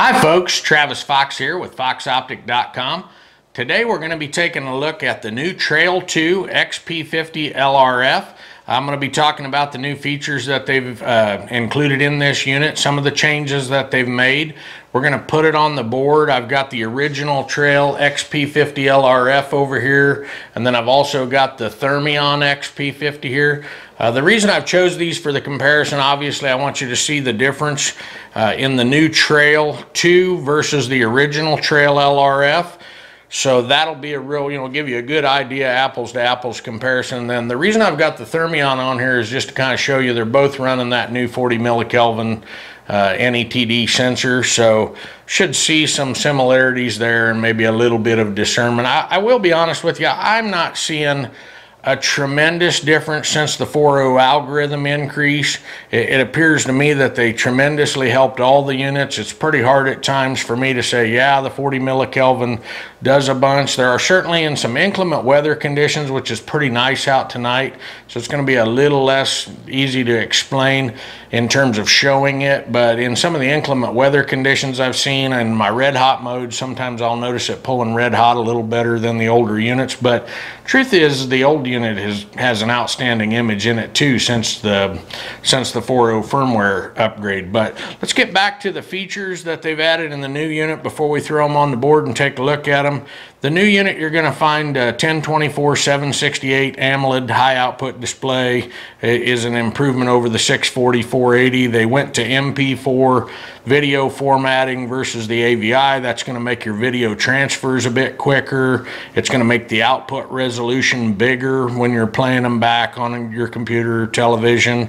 Hi folks, Travis Fox here with FoxOptic.com. Today we're going to be taking a look at the new Trail 2 XP50 LRF. I'm going to be talking about the new features that they've included in this unit, some of the changes that they've made. We're going to put it on the board. I've got the original Trail XP50 LRF over here, and then I've also got the Thermion XP50 here. The reason I've chose these for the comparison, obviously I want you to see the difference in the new Trail 2 versus the original Trail LRF. So that'll be a real, give you a good idea, apples to apples comparison. And then the reason I've got the Thermion on here is just to kind of show you they're both running that new 40 millikelvin NETD sensor. So should see some similarities there and maybe a little bit of discernment. I will be honest with you, I'm not seeing a tremendous difference since the 4.0 algorithm increase. It appears to me that they tremendously helped all the units. It's pretty hard at times for me to say, yeah, the 40 millikelvin does a bunch. There are certainly in some inclement weather conditions, which is pretty nice out tonight, so it's going to be a little less easy to explain in terms of showing it. But in some of the inclement weather conditions I've seen in my red hot mode, sometimes I'll notice it pulling red hot a little better than the older units. But truth is, the old unit has an outstanding image in it too since the 4.0 firmware upgrade. But let's get back to the features that they've added in the new unit before we throw them on the board and take a look at them. The new unit, you're going to find a 1024-768 AMOLED high output display. It is an improvement over the 640-480. They went to MP4 video formatting versus the AVI. That's going to make your video transfers a bit quicker. It's going to make the output resolution bigger when you're playing them back on your computer or television.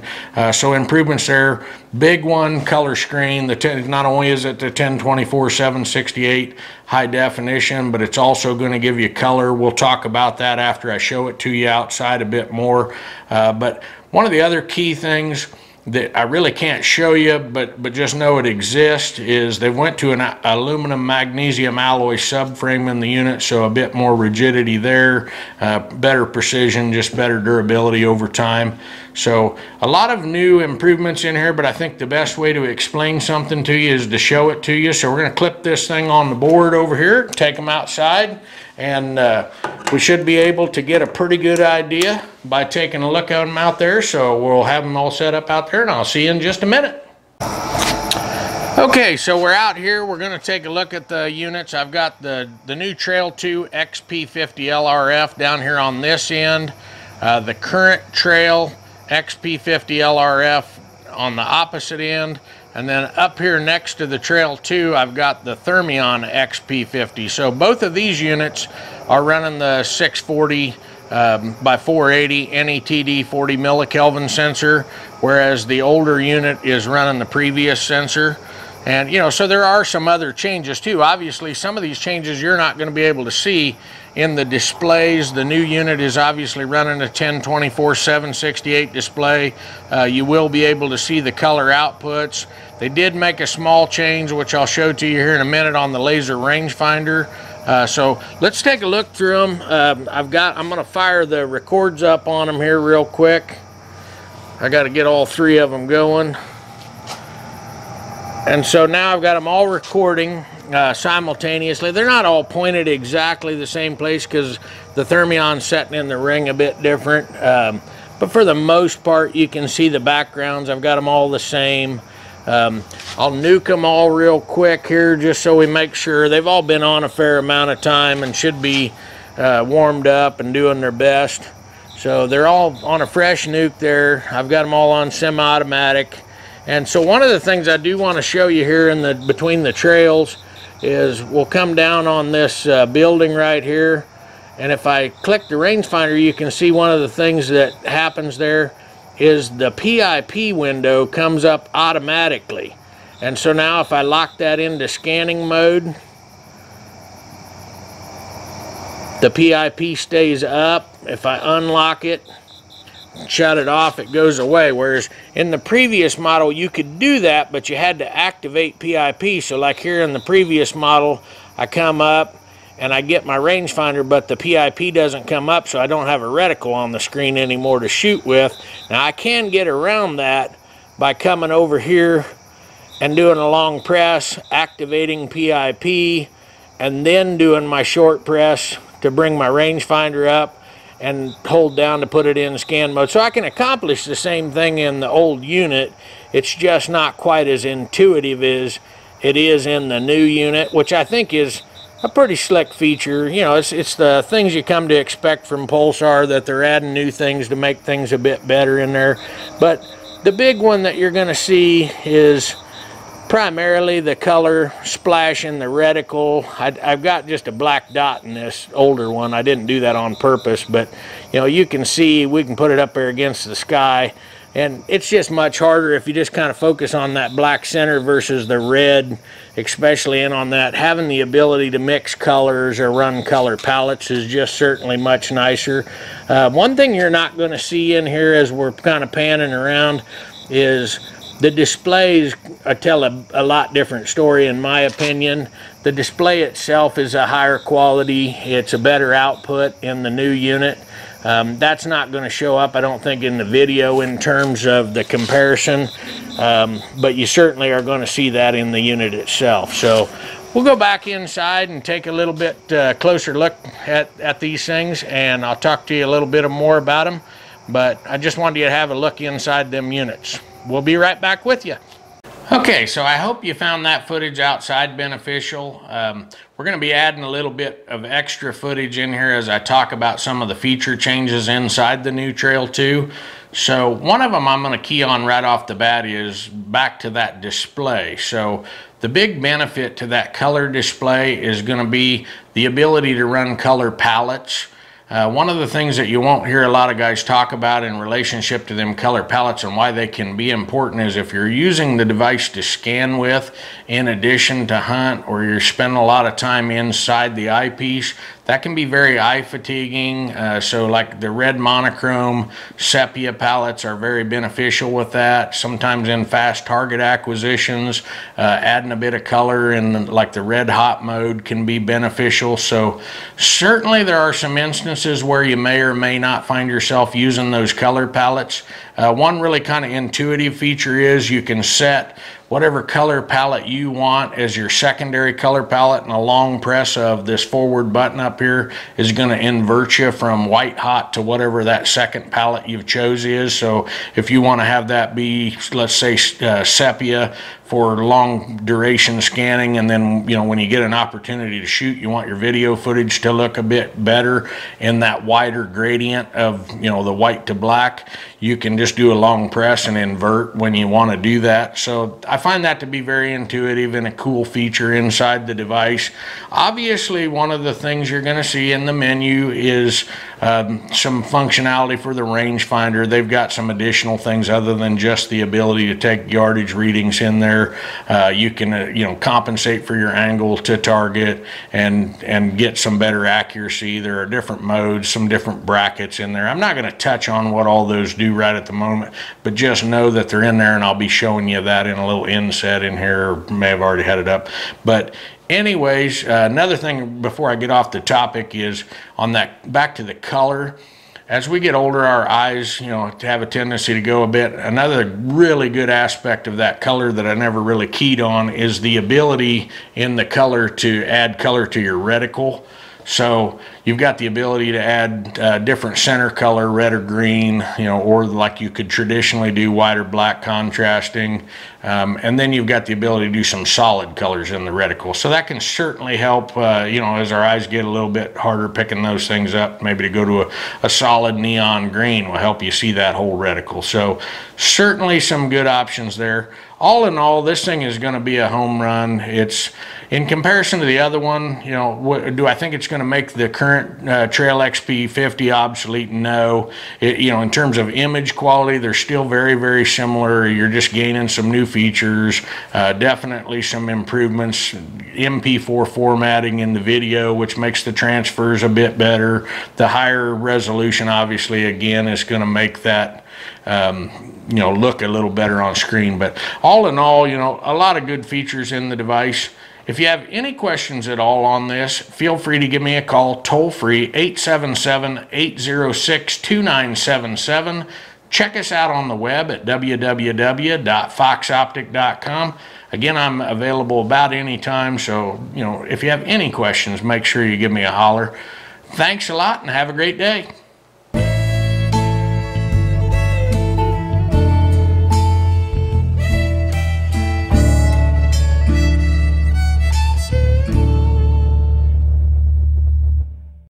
So improvements there. Big one, color screen. Not only is it the 1024-768 high definition, but it's also going to give you color. We'll talk about that after I show it to you outside a bit more. But one of the other key things that I really can't show you, but just know it exists, is they went to an aluminum magnesium alloy subframe in the unit, so a bit more rigidity there, better precision, just better durability over time. So a lot of new improvements in here, but I think the best way to explain something to you is to show it to you. So we're going to clip this thing on the board over here, take them outside, and we should be able to get a pretty good idea by taking a look at them out there. So we'll have them all set up out there, and I'll see you in just a minute. Okay, so we're out here. We're going to take a look at the units. I've got the new Trail 2 XP50 LRF down here on this end, the current Trail XP50 LRF on the opposite end, and then up here next to the Trail 2 I've got the Thermion XP50. So both of these units are running the 640 by 480 NETD 40 millikelvin sensor, whereas the older unit is running the previous sensor. And so there are some other changes too. Obviously some of these changes you're not going to be able to see in the displays. The new unit is obviously running a 1024-768 display. You will be able to see the color outputs. They did make a small change, which I'll show to you here in a minute, on the laser rangefinder. So let's take a look through them. I'm going to fire the records up on them here real quick. I got to get all three of them going. And so now I've got them all recording simultaneously. They're not all pointed exactly the same place because the Thermion's setting in the ring a bit different. But for the most part, you can see the backgrounds. I've got them all the same. I'll nuke them all real quick here just so we make sure. They've all been on a fair amount of time and should be warmed up and doing their best. So they're all on a fresh nuke there. I've got them all on semi-automatic. And so one of the things I do want to show you here in between the trails is we'll come down on this building right here, and if I click the rangefinder, you can see one of the things that happens there is the PIP window comes up automatically. And so now if I lock that into scanning mode, the PIP stays up. If I unlock it, shut it off, it goes away. Whereas in the previous model you could do that, but you had to activate PIP. So like here in the previous model, I come up and I get my rangefinder, but the PIP doesn't come up, so I don't have a reticle on the screen anymore to shoot with. Now I can get around that by coming over here and doing a long press, activating PIP, and then doing my short press to bring my rangefinder up and hold down to put it in scan mode. So I can accomplish the same thing in the old unit. It's just not quite as intuitive as it is in the new unit, which I think is a pretty slick feature. You know, it's the things you come to expect from Pulsar, that they're adding new things to make things a bit better in there. But the big one that you're going to see is primarily the color splash in the reticle. I've got just a black dot in this older one. I didn't do that on purpose, but you know, you can see, we can put it up there against the sky, and it's just much harder if you just kind of focus on that black center versus the red, especially in on that. Having the ability to mix colors or run color palettes is just certainly much nicer. One thing you're not going to see in here as we're kind of panning around is the displays tell a lot different story, in my opinion. The display itself is a higher quality. It's a better output in the new unit. That's not going to show up, I don't think, in the video in terms of the comparison, but you certainly are going to see that in the unit itself. So we'll go back inside and take a little bit closer look at these things, and I'll talk to you a little bit more about them. But I just wanted you to have a look inside them units. We'll be right back with you. Okay, so I hope you found that footage outside beneficial. We're going to be adding a little bit of extra footage in here as I talk about some of the feature changes inside the new Trail 2. So one of them I'm going to key on right off the bat is back to that display. So the big benefit to that color display is going to be the ability to run color palettes. One of the things that you won't hear a lot of guys talk about in relationship to them color palettes and why they can be important is if you're using the device to scan with in addition to hunt, or you're spending a lot of time inside the eyepiece, that can be very eye fatiguing. So like the red monochrome sepia palettes are very beneficial with that. Sometimes in fast target acquisitions, adding a bit of color in like the red hot mode can be beneficial. So certainly there are some instances where you may or may not find yourself using those color palettes. One really kind of intuitive feature is you can set whatever color palette you want as your secondary color palette, and a long press of this forward button up here is going to invert you from white hot to whatever that second palette you've chose is. So if you want to have that be, let's say, sepia for long duration scanning, and then, you know, when you get an opportunity to shoot, you want your video footage to look a bit better in that wider gradient of, you know, the white to black, you can just do a long press and invert when you want to do that. So I find that to be very intuitive and a cool feature inside the device. Obviously, one of the things you're going to see in the menu is some functionality for the rangefinder. They've got some additional things other than just the ability to take yardage readings in there. You can you know, compensate for your angle to target and get some better accuracy. There are different modes, some different brackets in there. I'm not going to touch on what all those do right at the moment, but just know that they're in there, and I'll be showing you that in a little inset in here, or may have already had it up. But anyways, another thing before I get off the topic is on that, back to the color. As we get older, our eyes, you know, have a tendency to go a bit. Another really good aspect of that color that I never really keyed on is the ability in the color to add color to your reticle. So you've got the ability to add different center color, red or green, you know, or like you could traditionally do white or black contrasting. And then you've got the ability to do some solid colors in the reticle. So that can certainly help, you know, as our eyes get a little bit harder picking those things up, maybe to go to a solid neon green will help you see that whole reticle. So certainly some good options there. All in all, this thing is going to be a home run. It's, in comparison to the other one, you know, do I think it's going to make the current Trail XP50 obsolete? No. You know, in terms of image quality, they're still very, very similar. You're just gaining some new features, definitely some improvements, MP4 formatting in the video, which makes the transfers a bit better. The higher resolution, obviously, again, is going to make that you know, look a little better on screen. But all in all, you know, a lot of good features in the device. If you have any questions at all on this, feel free to give me a call toll free, 877-806-2977. check us out on the web at www.foxoptic.com. Again, I'm available about any time, so if you have any questions, make sure you give me a holler. Thanks a lot and have a great day.